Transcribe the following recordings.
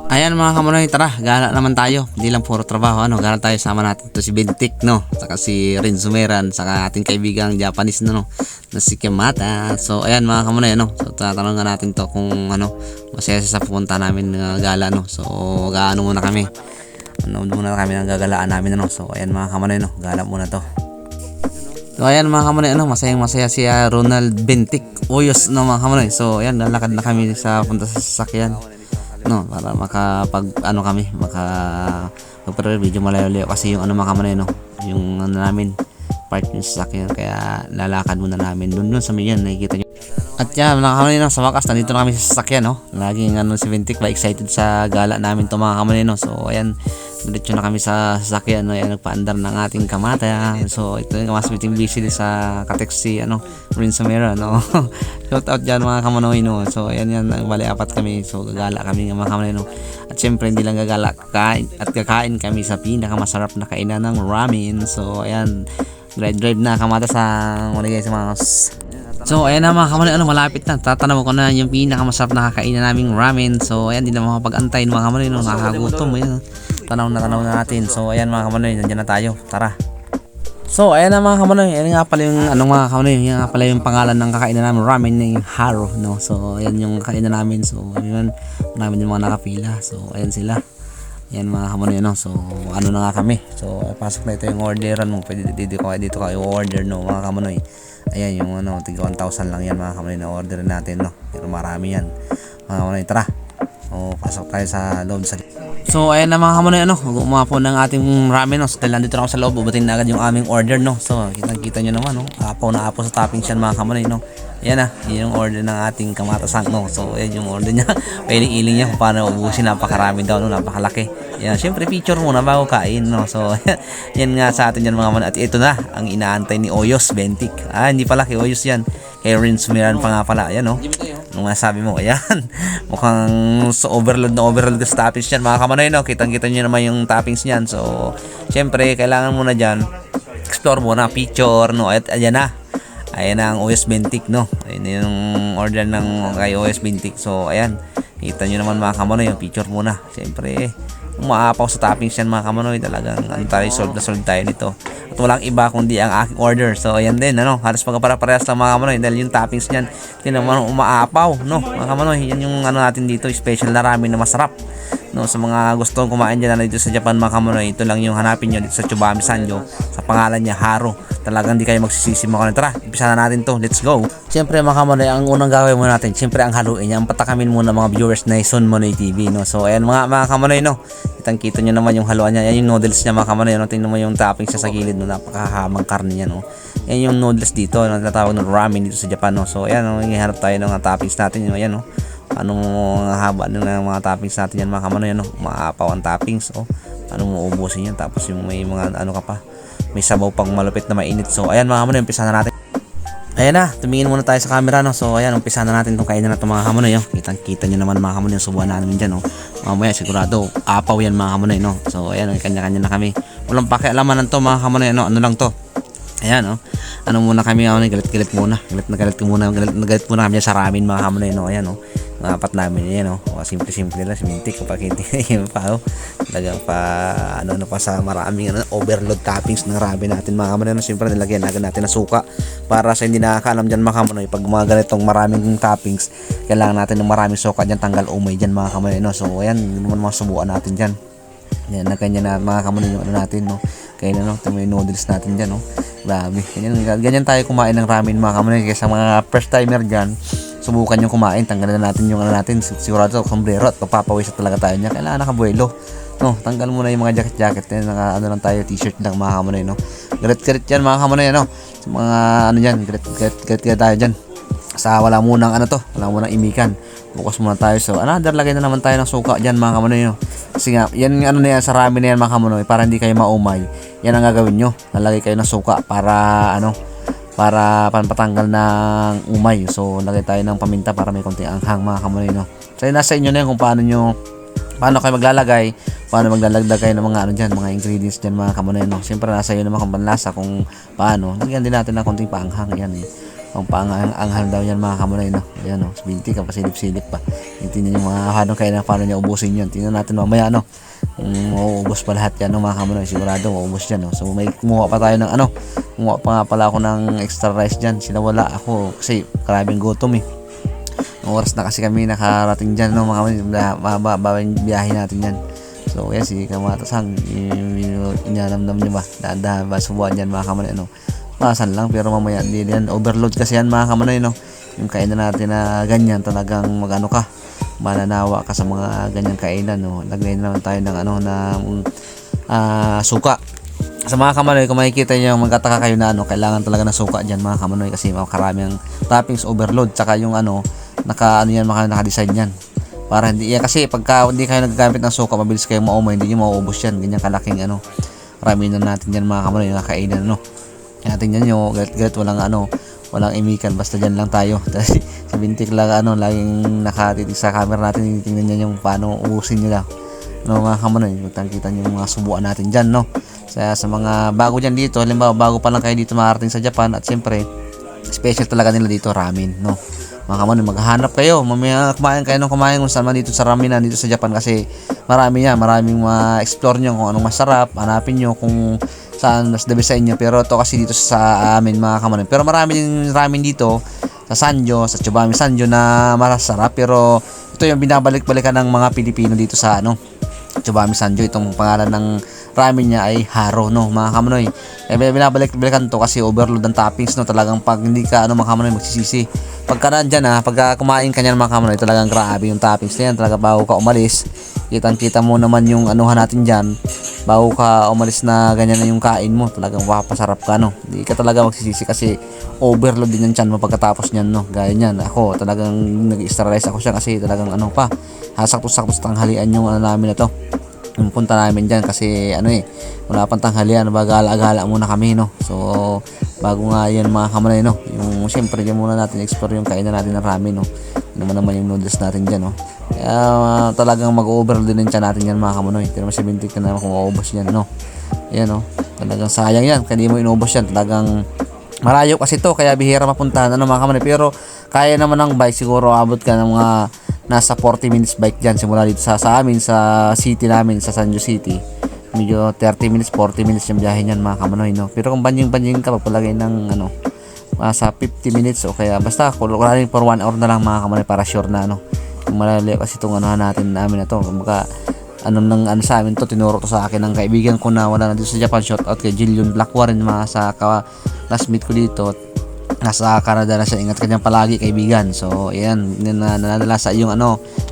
Ayan mga kamunoy, tara, gala naman tayo. Hindi lang puro trabaho, gala tayo, sama natin to si Bentik, no? Saka si Rin Sumeran, saka ating kaibigang Japanese, no? Na si Kimata. So, ayan mga kamunoy, So, tatanong natin to kung, masaya sa pupunta namin gala, no? So, gaano muna kami. Muna kami ng gagalaan namin, So, ayan mga kamunoy, gala muna to. So, ayan mga kamunoy, masayang masaya si Ronald Bentik Oyos, no mga kamunoy. So, ayan, lalakad na kami sa punta sa sasakyan, para kami magpa-prepare video malayo-layo kasi yung mga kamanay, yung namin part yung sasakyan, kaya lalakad muna namin dun sa may yan, nakikita nyo. At yan mga kamanay, sa wakas nandito na kami sa sasakyan, laging si Bentik ba excited sa gala namin to mga kamanay, so ayan, diretso na kami sa sasakyan, ayan, nagpaandar ng ating kamata. So ito yung mas meeting busy sa katext si Rin Sumera, shout out dyan mga kamanoy, so ayan yan, bali apat kami, so gagala kami mga kamanoy, at syempre hindi lang gagala, kakain kami sa pinakamasarap na kainan ng ramen. So ayan, drive na kamata sa mga mga. So ayan na mga kamanay, malapit na, tatanaw ko na yung pinakamasarap na kakainin naming ramen. So ayan, hindi na makapag-antay mga kamanay, nakakagutom, ayan, tanaw na natin. So ayan mga kamanay, nandiyan na tayo, tara. So ayan na mga kamanay, ayan nga pala yung mga kamanay, yan nga pala yung pangalan ng kakainin namin ramen, na yung Haro, So ayan yung kainan namin. So ayan, marami yung mga nakapila. So ayan sila, yan mga kamanay, so na nga kami. So pasok na ito yung orderan mo, pwede dito kayo order, mga kamanay. Ayan yung tiga 1,000 lang yan mga kamanay na order natin, pero marami yan mga kamanay. Tara, pasok tayo sa loob. So ayan na mga kamanay, umapo ng ating ramen, so dahil nandito na ako sa loob, bubutin na agad yung aming order, so kita nyo naman, apaw na apaw sa toppings yan mga kamanay, Ayan na, yun yung order ng ating kamata-sang, so ayan yung order niya. Pailing-iling niya kung paano ubusin, napakarami daw, napakalaki. Ayan, syempre picture muna bago kain, so yan nga sa atin yan mga kamanay. At ito na ang inaantay ni Oyos Bentik. Hindi pala kay Oyos yan, kay Rin Sumeran pa nga pala. Ayan, nung sabi mo, ayan, mukhang overload sa toppings yan mga kamanay, kitang-kita nyo naman yung toppings niyan. So syempre kailangan muna dyan explore muna, picture, at ayan na, ang OS Bentik, Ayan yung order ng kay OS Bentik. So ayan, kita nyo naman mga kamanoy, yung picture muna. Siyempre umaapaw sa toppings yan mga kamanoy, talagang solve tayo nito. At walang iba kundi ang aking order. So ayan din, halos magkapara-parehas lang mga kamanoy, dahil yung toppings nyan naman umaapaw, mga kamanoy. Yan yung natin dito, special na ramen na masarap, sa mga gustong kumain dyan dito sa Japan mga kamanoy. Ito lang yung hanapin nyo dito sa Chobami Sanjo, sa pangalan niya Haro. Talagang di kayo magsisisi mga kamanoy. Tara, umpisa na natin to, let's go. Siyempre mga kamanoy, ang unang gawin muna natin, siyempre ang haluin niya, ang patakamin muna mga viewers na Son Monoy TV, So ayan mga kamanoy, kitang-kita nyo naman yung haluan niya. Yan yung noodles niya mga kamanoy, tingnan mo yung toppings niya sa gilid, napakahamang karne niya, Yan yung noodles dito, natawag ng ramen dito sa Japan, So ayan, ihanap tayo ng toppings natin, ayan, anong haba ng mga toppings natin yan mga kamanoy, maapaw ang toppings, ano mo ubusin yan, tapos yung may mga may sabaw pang malupit na mainit. So ayan mga kamanoy, umpisa na natin. Ayan na, tumingin muna tayo sa camera, So ayan, umpisa na natin itong kainan na ito mga kamanoy, Kitang-kita nyo naman mga kamanoy, subuhan namin dyan, Mamaya sigurado apaw yan mga kamanoy, So ayan, kanya-kanya na kami, walang pakialaman ng to mga kamanoy, ano lang to. Ayan, ano muna kami, galit muna kami sa ramen mga kamanoy, Ayan, mga apat namin, ayan, simple lang, simintik, kapag hindi pa, talagang pa sa maraming overload toppings ng ramen natin mga kamanoy, Siyempre nilagyan agad natin na suka, para sa hindi nakakaalam dyan mga kamanoy, pag mga ganitong maraming toppings, kailangan natin ng maraming suka dyan, tanggal umay dyan mga kamanoy, So ayan, yun naman mga subukan natin dyan. Yan, na ganyan na mga kamanoy yung natin, kaya ito may noodles natin dyan, grabe, ganyan tayo kumain ng ramen mga kamanoy. Kaya sa mga first timer dyan, subukan yung kumain, tanggalin na natin yung natin, sigurado sombrero, at papapawis talaga tayo niya, kailangan nakabuelo, tanggal muna yung mga jacket, naka lang tayo, t-shirt lang mga kamanoy, galit yan mga kamanoy, sa mga dyan, galit tayo dyan, sa wala munang imikan, bukas muna tayo. So another, lagay na naman tayo ng suka dyan mga kamanoy, kasi nga, yan na yan sa ramen na yan mga kamanoy, para hindi kayo maumay, yan ang gagawin nyo, nalagay kayo ng suka para para patanggal ng umay. So lagay tayo ng paminta para may konting anghang mga kamanoy, So nasa inyo na yun kung paano kayo maglalagay, paano maglalagdag kayo ng mga mga ingredients dyan mga kamanoy, Siyempre nasa iyo naman kung panlasa, kung paano, lagyan din natin ng konting paanghang, yan Pampaanghal daw yan mga kamunay, no? Ayan, no? Binti ka pa, silip-silip pa. Tingnan yung mga hanong kailan paano niya ubusin yun. Tingnan natin mamaya, no? Mauubos pa lahat yan, no, mga kamunay. Sigurado mauubos yan, no? So may kumuha pa tayo ng ano. Kumuha pa nga pala ako ng extra rice dyan. Sinawala ako kasi karabing gutom eh. Oras na kasi kami nakarating dyan, no, mga kamunay. Mababawin biyahe natin yan. So yan si Kamatasang, inanamnam niyo ba? Dahan-dahan ba subuhan yan mga kamunay, no? Pasan lang pero mamaya hindi yan overload kasi yan mga kamunay, no? Yung kainan natin na ganyan talagang magano ka, mananawa ka sa mga ganyang kainan, no? Lagay na naman tayo ng ano na suka. Sa mga kamunay, kung makikita niyo magkataka kayo na ano, kailangan talaga ng suka diyan mga kamunay kasi makarami ang toppings overload, tsaka yung ano yan, naka-design yan. Para hindi yan kasi pagka hindi kayo nagagamit ng suka, mabilis kayo maumay, hindi niyo mauubos yan. Ganyan kalaking ano, rami na natin yan mga kamunay, yung kainan, no? Tingnan nyo, galit walang imikan, basta dyan lang tayo. Si Bintik lang laging nakatitig sa camera natin, tingnan niya yung paano uusin nila, no, mga kamunay. Magtangkitan yung mga subuan natin dyan, no? Sa mga bago dyan dito, halimbawa bago pa lang kayo dito makarating sa Japan, at siyempre special talaga nila dito ramen, no, mga kamunay. Maghahanap kayo, mamaya kumain kayo ng kumain kung saan man dito sa ramenan dito sa Japan, kasi maraming ma-explore nyo kung anong masarap. Hanapin nyo kung saan mas the best sa inyo. Pero ito kasi dito sa amin mga kamunay, pero marami din ramen dito sa Sanjo, sa Chobami Sanjo na masarap. Pero ito yung binabalik-balikan ng mga Pilipino dito sa Chobami Sanjo. Itong pangalan ng ramen niya ay Haro, no, mga kamunay. Binabalik-balikan to kasi overload ng toppings, no. Talagang pag hindi ka mga kamunay magsisisi pagka nandyan, pagka kumain ka niyan mga kamunay, talagang grabe yung toppings na yan. Talaga bago ka umalis, kitang-kita mo naman yung anuhan natin dyan. Bago ka umalis na ganyan na yung kain mo, talagang papasarap ka, no. Hindi ka talaga magsisisi kasi overload din yung tiyan mo pagkatapos niyan, no. Gaya niyan, ako talagang nag-sterilize ako siya kasi talagang sakto-sakto sa tanghalian yung namin na to. Yung punta namin dyan kasi wala pang tanghalian, gala-gala muna kami, no. So bago nga yan mga kamunay, no, yung siyempre dyan muna natin explore yung kainan natin ng ramen, no. Naman yung noodles natin dyan, no. Kaya talagang mag-overload din yung tiyan natin yan mga kamunoy. Pero mas ibintik ka naman kung maubos yan, no. Ayan, no, talagang sayang yan kaya di mo inubos yan. Talagang marayo kasi to, kaya bihira mapuntahan mga kamunoy. Pero kaya naman ng bike, siguro abot ka ng mga nasa 40 minutes bike dyan simula dito sa amin, sa city namin, sa Sanjo City. Medyo 30 minutes, 40 minutes yung biyahe niyan mga kamunoy, no. Pero kung banjing ka, pagpalagay ng sa 50 minutes o kaya basta kulularin for 1 hour na lang mga kamunoy para sure na malalayo kasi itong natin namin na to. Kumbaga sa amin to, tinuro to sa akin ng kaibigan ko na wala na dito sa Japan. Shout out kay Jillian Blackwarren, mga sa classmate ko dito, nasa Canada na siya. Ingat kanyang palagi, kaibigan. So ayan, nanadala sa yung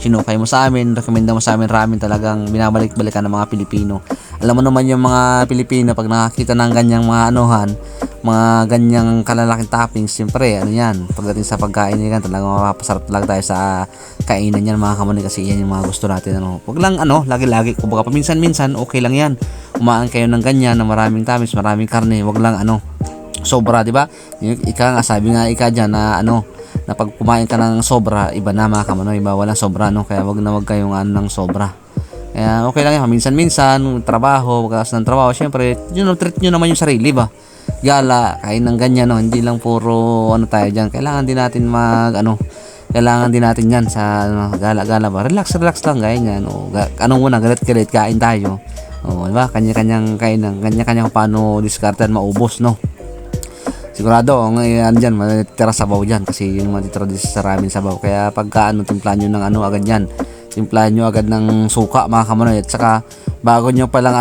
sinukay mo sa amin, rekomenda mo sa amin ramen. Talagang binabalik-balikan ng mga Pilipino. Alam mo naman yung mga Pilipino, pag nakakita ng ganyang mga ganyang kalalaking toppings, siyempre yan, pagdating sa pagkain nila, talagang mapapasarap talaga tayo sa kainan yan mga kamunay, kasi yan yung mga gusto natin. Huwag lang lagi-lagi, kumbaga paminsan-minsan okay lang yan. Umaan kayo ng ganyan na maraming toppings, maraming karne. Huwag lang sobra, di ba? Sabi nga dyan na na pag kumain ka ng sobra, iba na mga kamunay, iba walang sobra, kaya wag kayong ng sobra. Kaya okay lang yan, minsan-minsan trabaho, pagkakas ng trabaho, syempre treat nyo naman yung sarili ba, gala, kain ng ganyan, hindi lang puro tayo dyan. Kailangan din natin kailangan din natin yan sa gala-gala ba, relax lang, ganyan. Muna, galit-galit, kain tayo, diba? Kanya-kanyang kainan, kanya-kanyang paano diskartean maubos, no. Sigurado dyan matitira sabaw dyan, kasi yung matitira din sa ramen sabaw. Kaya pagka timplan nyo ng agad yan, timplahan nyo agad ng suka mga kamunoy. At saka bago nyo palang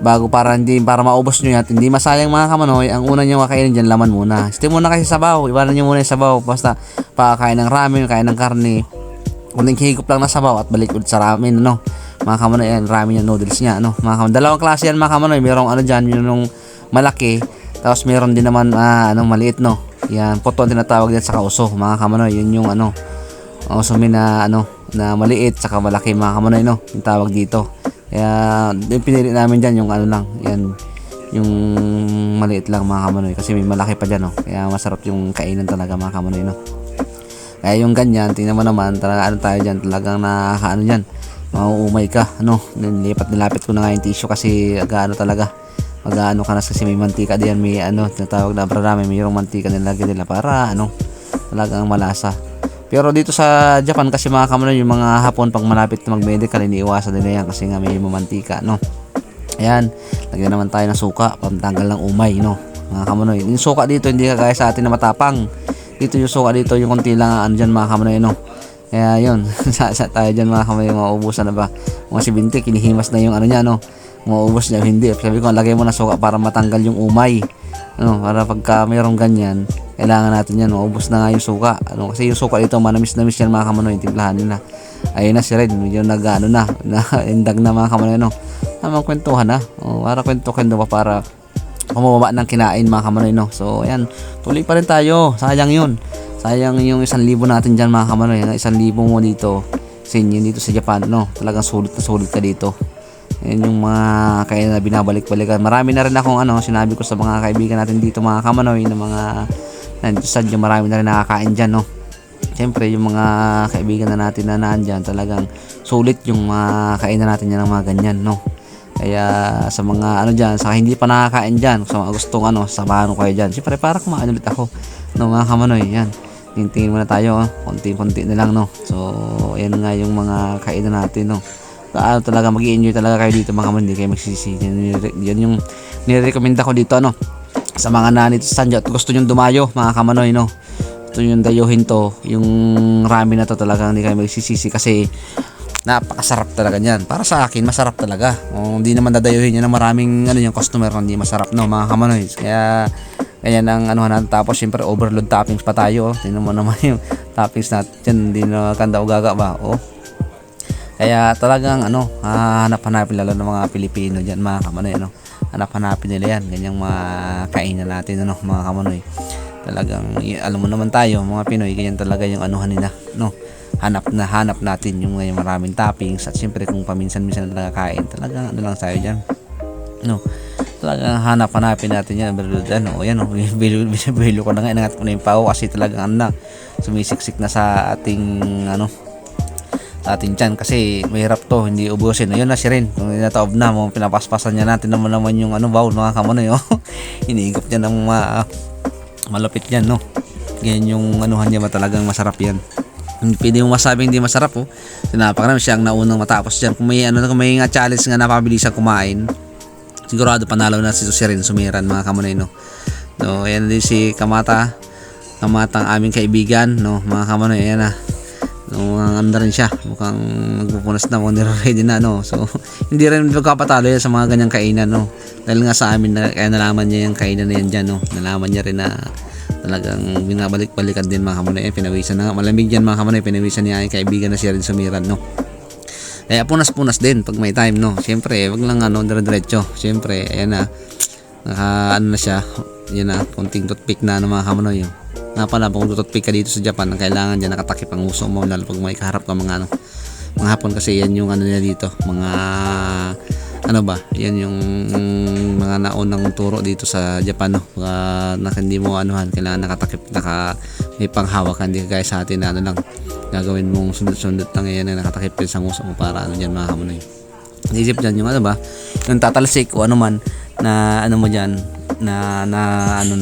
bago para maubos nyo yan, hindi masayang mga kamunoy, ang una nyo kakainin dyan, laman muna. Steam muna kasi sabaw, iwanan nyo muna yung sabaw. Basta pakain ng ramen, kain ng karne, kunting higop lang na sabaw at balik ulit sa ramen, mga kamunoy. Yan, ramen yung noodles nya, mga kamunoy. Dalawang klase yan mga kamunoy, merong dyan, yung malaki, tapos meron din naman maliit, yan, puto tinatawag din sa kauso mga kamunoy. Yun yung usumin na maliit saka malaki mga kamunoy, yung tawag dito. Kaya yung pinili namin dyan yung lang, yan, yung maliit lang mga kamunoy, kasi may malaki pa dyan, kaya masarap yung kainan talaga mga kamunoy, Kaya yung ganyan, tingnan mo naman talaga tayo dyan, talagang dyan, mauumay ka, nilapit ko na nga yung tissue kasi talaga mag-ano ka na kasi may mantika diyan, may tinatawag na brarame, mayroong mantika nilagyan nila para talagang malasa. Pero dito sa Japan kasi mga kamonoy, yung mga Hapon pag malapit na mag-medical, iniiwasan nila yan kasi nga may mamantika, no. Ayan, lagyan naman tayo ng suka, pantanggal ng umay, no. Mga kamonoy, yung suka dito hindi kagaya sa atin na matapang. Dito yung suka dito, yung konti lang dyan mga kamonoy, no. Kaya yun, sa tayo dyan mga kamonoy, mauubusan na ba? Mga si Binti, kinihimas na yung niya, no. Mauubos niya, hindi. Sabi ko, lagay mo na suka para matanggal yung umay. Para pagka mayroong ganyan, kailangan natin yan, maubos na nga yung suka. Kasi yung suka dito, manamis-namis yan mga kamonoy, timplahan nila. Ayun na si Red, medyo indag na mga kamonoy, no. Tamang kwentuhan na, para kwento-kwento pa para kumababa ng kinain mga kamonoy, no. So, ayan, tuloy pa rin tayo, sayang yun. Sayang yung 1,000 natin dyan mga kamonoy, 1,000 mo dito, sinyo dito sa Japan, no. Talagang sulit na sulit ka dito. Yan yung mga kaya na binabalik-balikan. Marami na rin akong sinabi ko sa mga kaibigan natin dito mga kamanoy na mga nandito sa dyan, marami na rin nakakain dyan, no. Siyempre yung mga kaibigan na natin na nandyan, talagang sulit yung mga kainan natin yan ng mga ganyan, no. Kaya sa mga dyan, sa hindi pa nakakain dyan, sa mga gustong samahan ko kayo dyan, siyempre para kumain ulit ako, no mga kamanoy. Yan, tingin muna tayo, konti-konti na lang, no. So yan nga yung mga kainan natin, no. Talaga mag-i-enjoy talaga kayo dito mga kamonoy, hindi kayo magsisisi. Yan yung nirekomenda ko dito, sa mga nanito sa Sanjo at gusto nyo dumayo mga kamanoy, no. Gusto nyo dayuhin to, yung ramen na to, talaga hindi kayo magsisisi kasi napakasarap talaga niyan. Para sa akin masarap talaga. Hindi naman dadayuhin yan ng maraming yung customer hindi masarap, no mga kamanoy. Kaya ganyan ang natin. Tapos syempre overload toppings pa tayo, tingnan mo naman yung toppings natin, hindi na kanda o gaga ba. Kaya talagang hanap-hanapin lalo ng mga Pilipino diyan mga kamanoy, hanap-hanapin nila yan, ganyang mga kainan natin, mga kamanoy. Talagang alam mo naman tayo mga Pinoy, ganyan talaga yung nila, no. Hanap natin yung maraming toppings at siyempre kung paminsan-minsan talaga kain, talagang lang tayo diyan, no. Talagang hanap-hanapin natin yan. Yan bilo ko na nga, inangat ko na yung pao kasi talagang sumisiksik na sa ating atin dyan kasi mahirap to, hindi ubusin. Ayun na si Ren, kung nataob na mo, pinapaspasan niya natin naman yung bowl mga kamonoy, iniigop niya ng malapit yan, no. Ganyan yung niya, talagang masarap yan. Pwede mo masabing hindi masarap, sinapakarami siya ang naunang matapos dyan. Kung may challenge nga napabilisan kumain, sigurado panalo na si Ren Sumiran mga kamonoy, no. So ayan din si Kamatang aming kaibigan, no mga kamonoy. Ayan na, rin siya, mukhang magpupunas na, mukhang nire-ready na, no. So hindi rin magkapatalo yan sa mga ganyang kainan, no, dahil nga sa amin kaya nalaman niya yung kainan na yan dyan, no. Nalaman niya rin na talagang binabalik-balikan din mga kamonoy. Pinawisan na nga, malamig yan mga kamonoy, pinawisan niya yung kaibigan na si Ren Sumiran, no. Kaya punas-punas din pag may time, no. Siyempre wag lang dire-diretso. Siyempre ayan na, na siya, yan na, konting toothpick na mga kamonoy. Kung toothpick ka dito sa Japan, ang kailangan dyan nakatakip ang uso mo, lalo pag may kaharap ka mga Hapon kasi yan yung nila dito, mga yan yung mga naunang turo dito sa Japan, no. Hindi mo kailangan nakatakip, may panghawak ka, hindi kagaya sa atin na lang gagawin mong sundot-sundot lang yan na nakatakip din sa nguso mo para dyan mga kamonoy. Isip dyan yung yung tatalsik o man na mo dyan na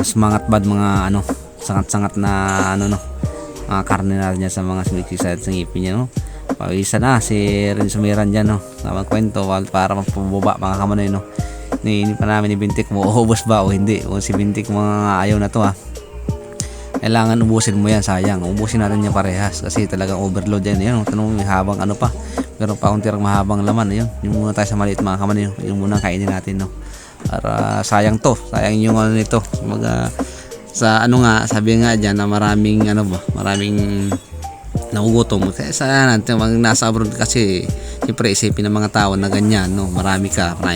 sumangat bad mga sangat-sangat na mga karne natin dyan sa mga sumiksisad sa ngipin niya, no. Pawisan na si Ren Sumiran dyan, no. Tamang kwento para magpababa mga kamonoy, no. Hindi pa namin ni Bintik mo ubos ba o hindi, o si Bintik mga ayaw na to kailangan ubusin mo yan, sayang. Ubusin natin yan parehas kasi talagang overload yan. Yan, tanong may habang pa. Meron pa akong tirang mahabang laman. Ayun, yung muna tayo sa maliit mga kamonoy. Yung muna kainin natin, no. Para sayang to. Sayang yung nito. Sa sabi nga dyan na maraming nagugutom. Kaya natin nasa abroad kasi siyempre isipin ng mga tao na ganyan, no. Maraming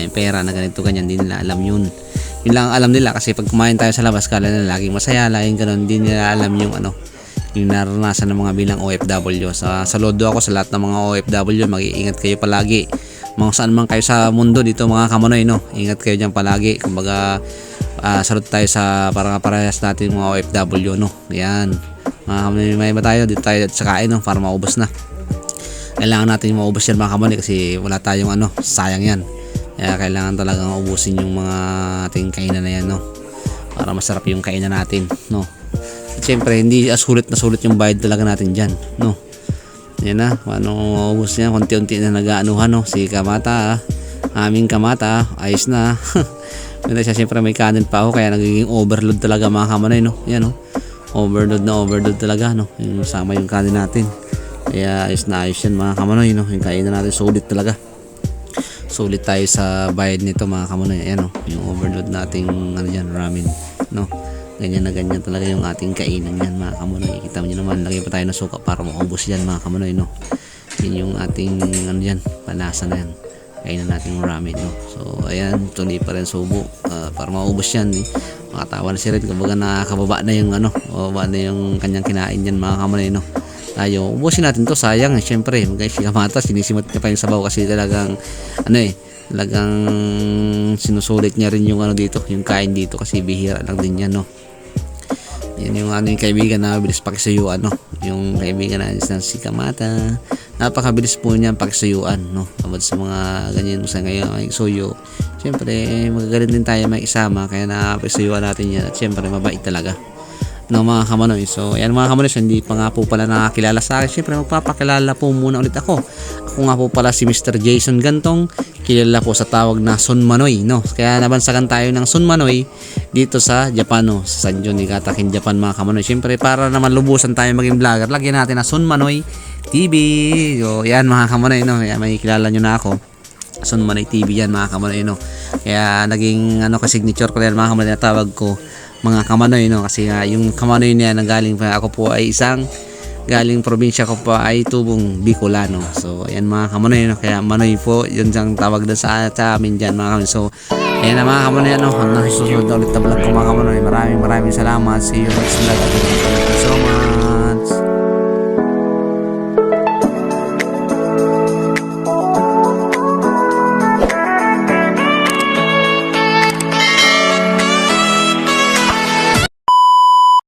pera na ganito ganyan, hindi nila alam yun. Yun lang alam nila kasi pag kumain tayo sa labas, kala nila laging masaya, laging ganun, hindi nila alam yung yung naranasan ng mga bilang OFW. Saludo ako sa lahat ng mga OFW, mag-iingat kayo palagi. Mga saan man kayo sa mundo dito mga kamonoy, no. Ingat kayo diyan palagi. Kumbaga salud tayo sa parehas natin mga OFW, no. Yan. Mga kamonoy, may ba tayo dito tayo sa kain, no, para maubos na. Kailangan natin maubos yan mga kamonoy kasi wala tayong sayang yan. Kaya kailangan talagang ubusin yung mga ating kainan na yan, no? Para masarap yung kainan natin, no? At syempre, hindi sulit na sulit yung bayad talaga natin dyan, no? Yan na, paano maubos niya? Konti-unti na nag-aanuhan, no? Si Kamata, aming Kamata, ayos na. Pero siya syempre may kanin pa ako, kaya nagiging overload talaga mga kamanoy, no? Yan, no? Overload talaga, no? Yung sama yung kanin natin. Kaya ayos na ayos yan mga kamanoy, no? Yung kainan natin sulit talaga. Sulit tayo sa bayad nito mga kamunoy. Ayan, yung overload nating ano yan, ramen, no? Ganyan na ganyan talaga yung ating kainan yan mga kamunoy. Kita mo nyo naman, lagyan pa tayo ng suka para maubos yan mga kamunoy, no? Yun yung ating ano yan, panasa na yan, kainan nating ramen, no? So ayan, tuloy pa rin subo para maubos yan, eh. Makatawa na si Red, kumbaga nakakababa na yung ano, bababa na yung kanyang kinain yan mga kamunoy, no? Tayo, ubusin natin to, sayang, syempre guys, si Kamata sinisimot niya pa yung sabaw kasi talagang ano talagang sinusulit niya rin yung ano dito, yung kain dito kasi bihira lang din yan, no? Yan yung ano yung kaibigan na mabilis pakisuyuan, no? Yung kaibigan na si Kamata, napakabilis po niya pakisuyuan, no? Abad sa mga ganyan sa ngayon ay suyo, syempre magagaling din tayo may isama, kaya napakisuyuan natin yan at syempre mabait talaga, no mga kamanoy. So ayan mga kamanoy, so, hindi pa nga po pala nakakilala sa akin, syempre magpapakilala po muna ulit ako nga po pala si Mr. Jason Gantong, kilala po sa tawag na Son Manoy, no? Kaya nabansagan tayo ng Son Manoy dito sa Japan, no? Sa Sanjo Niigatakin, Japan mga kamanoy. Syempre para naman lubusan tayo maging vlogger, lagyan natin na Son Manoy TV. So yan mga kamanoy, no? Kaya may kilala nyo na ako, Son Manoy TV yan mga kamanoy, no? Kaya naging ano ka signature ko yan mga kamanoy, na tawag ko mga kamanoy, no? Kasi yung kamanoy niya nanggaling pa, ako po ay galing probinsya ko pa ay tubong Bicolano. So ayan mga kamanoy, no? Kaya Manoy po yun siyang tawag doon sa amin dyan mga kamanoy. So ayan na mga kamanoy, no? Hanggang susunod na ulit na vlog ko mga kamanoy. Maraming salamat. See you next vlog.